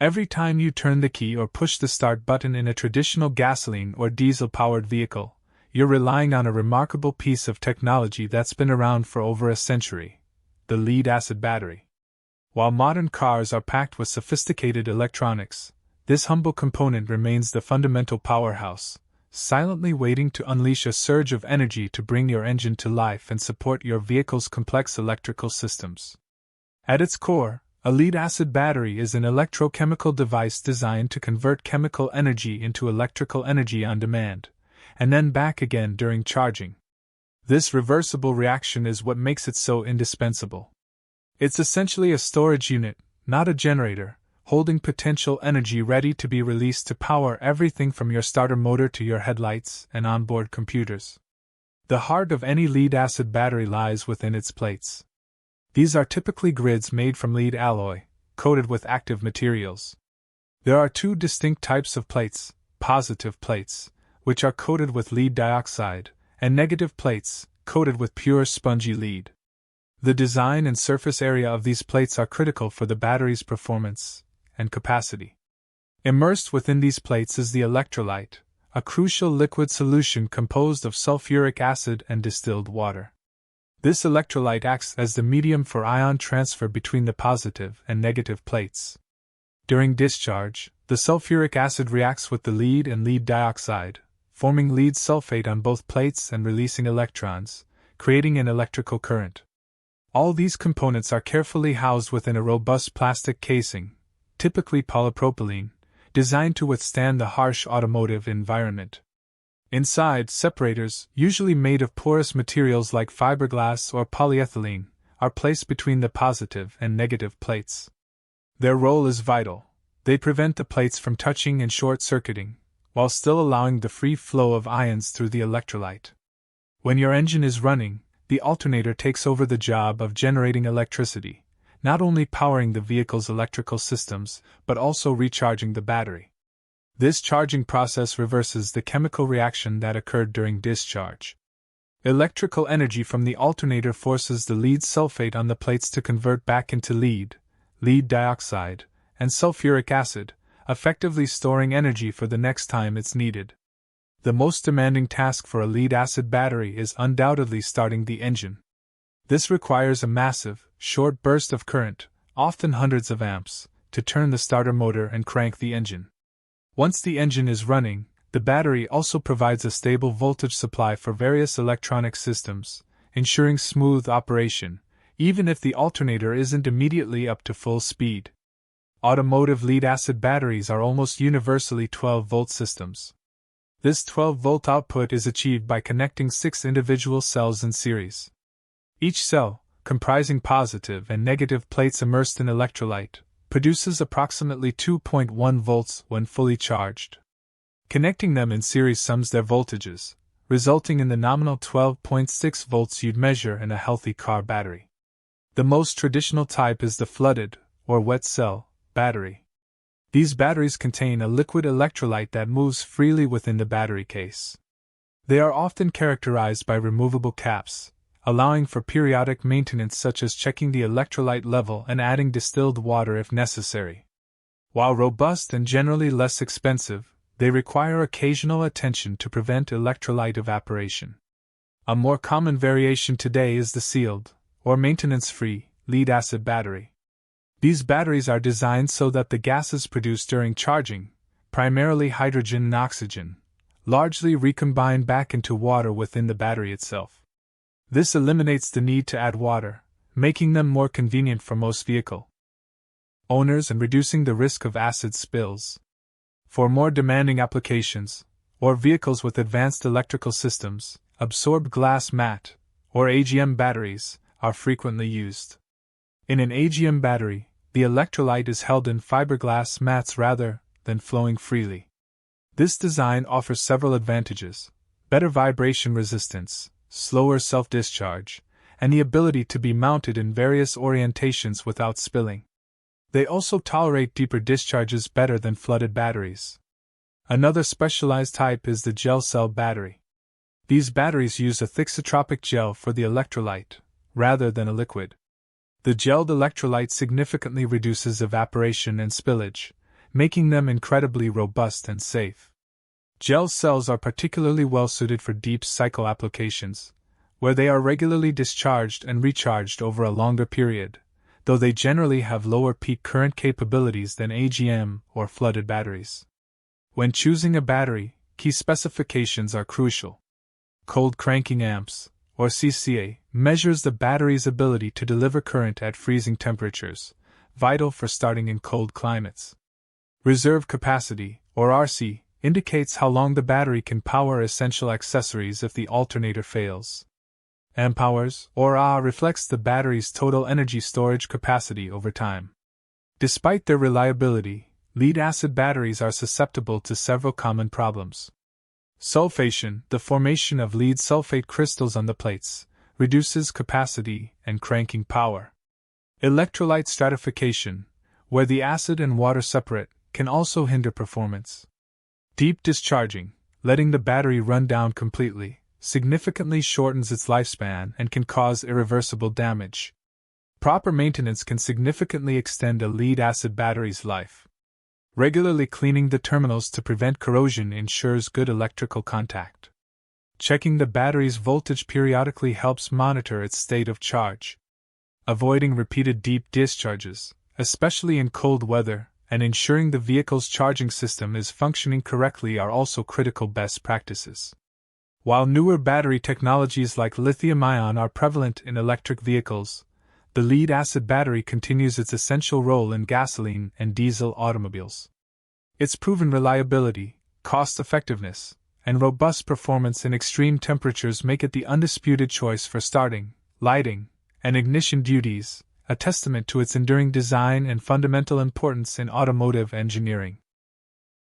Every time you turn the key or push the start button in a traditional gasoline or diesel-powered vehicle, you're relying on a remarkable piece of technology that's been around for over a century: the lead-acid battery. While modern cars are packed with sophisticated electronics, this humble component remains the fundamental powerhouse, silently waiting to unleash a surge of energy to bring your engine to life and support your vehicle's complex electrical systems. At its core, a lead-acid battery is an electrochemical device designed to convert chemical energy into electrical energy on demand, and then back again during charging. This reversible reaction is what makes it so indispensable. It's essentially a storage unit, not a generator, holding potential energy ready to be released to power everything from your starter motor to your headlights and onboard computers. The heart of any lead-acid battery lies within its plates. These are typically grids made from lead alloy, coated with active materials. There are two distinct types of plates: positive plates, which are coated with lead dioxide, and negative plates, coated with pure spongy lead. The design and surface area of these plates are critical for the battery's performance and capacity. Immersed within these plates is the electrolyte, a crucial liquid solution composed of sulfuric acid and distilled water. This electrolyte acts as the medium for ion transfer between the positive and negative plates. During discharge, the sulfuric acid reacts with the lead and lead dioxide, forming lead sulfate on both plates and releasing electrons, creating an electrical current. All these components are carefully housed within a robust plastic casing, typically polypropylene, designed to withstand the harsh automotive environment. Inside, separators, usually made of porous materials like fiberglass or polyethylene, are placed between the positive and negative plates. Their role is vital. They prevent the plates from touching and short-circuiting, while still allowing the free flow of ions through the electrolyte. When your engine is running, the alternator takes over the job of generating electricity, not only powering the vehicle's electrical systems, but also recharging the battery. This charging process reverses the chemical reaction that occurred during discharge. Electrical energy from the alternator forces the lead sulfate on the plates to convert back into lead dioxide, and sulfuric acid, effectively storing energy for the next time it's needed. The most demanding task for a lead-acid battery is undoubtedly starting the engine. This requires a massive, short burst of current, often hundreds of amps, to turn the starter motor and crank the engine. Once the engine is running, the battery also provides a stable voltage supply for various electronic systems, ensuring smooth operation, even if the alternator isn't immediately up to full speed. Automotive lead-acid batteries are almost universally 12-volt systems. This 12-volt output is achieved by connecting 6 individual cells in series. Each cell, comprising positive and negative plates immersed in electrolyte, produces approximately 2.1 volts when fully charged. Connecting them in series sums their voltages, resulting in the nominal 12.6 volts you'd measure in a healthy car battery. The most traditional type is the flooded, or wet cell, battery. These batteries contain a liquid electrolyte that moves freely within the battery case. They are often characterized by removable caps, allowing for periodic maintenance such as checking the electrolyte level and adding distilled water if necessary. While robust and generally less expensive, they require occasional attention to prevent electrolyte evaporation. A more common variation today is the sealed, or maintenance-free, lead-acid battery. These batteries are designed so that the gases produced during charging, primarily hydrogen and oxygen, largely recombine back into water within the battery itself. This eliminates the need to add water, making them more convenient for most vehicle owners and reducing the risk of acid spills. For more demanding applications, or vehicles with advanced electrical systems, absorbed glass mat, or AGM batteries, are frequently used. In an AGM battery, the electrolyte is held in fiberglass mats rather than flowing freely. This design offers several advantages: better vibration resistance, slower self-discharge, and the ability to be mounted in various orientations without spilling. They also tolerate deeper discharges better than flooded batteries. Another specialized type is the gel cell battery. These batteries use a thixotropic gel for the electrolyte, rather than a liquid. The gelled electrolyte significantly reduces evaporation and spillage, making them incredibly robust and safe. Gel cells are particularly well suited for deep cycle applications, where they are regularly discharged and recharged over a longer period, though they generally have lower peak current capabilities than AGM or flooded batteries. When choosing a battery, key specifications are crucial. Cold cranking amps, or CCA, measures the battery's ability to deliver current at freezing temperatures, vital for starting in cold climates. Reserve capacity, or RC, indicates how long the battery can power essential accessories if the alternator fails. Amp hours, or Ah, reflects the battery's total energy storage capacity over time. Despite their reliability, lead-acid batteries are susceptible to several common problems. Sulfation, the formation of lead sulfate crystals on the plates, reduces capacity and cranking power. Electrolyte stratification, where the acid and water separate, can also hinder performance. Deep discharging, letting the battery run down completely, significantly shortens its lifespan and can cause irreversible damage. Proper maintenance can significantly extend a lead-acid battery's life. Regularly cleaning the terminals to prevent corrosion ensures good electrical contact. Checking the battery's voltage periodically helps monitor its state of charge. Avoiding repeated deep discharges, especially in cold weather, and ensuring the vehicle's charging system is functioning correctly are also critical best practices. While newer battery technologies like lithium-ion are prevalent in electric vehicles, the lead-acid battery continues its essential role in gasoline and diesel automobiles. Its proven reliability, cost-effectiveness, and robust performance in extreme temperatures make it the undisputed choice for starting, lighting, and ignition duties, a testament to its enduring design and fundamental importance in automotive engineering.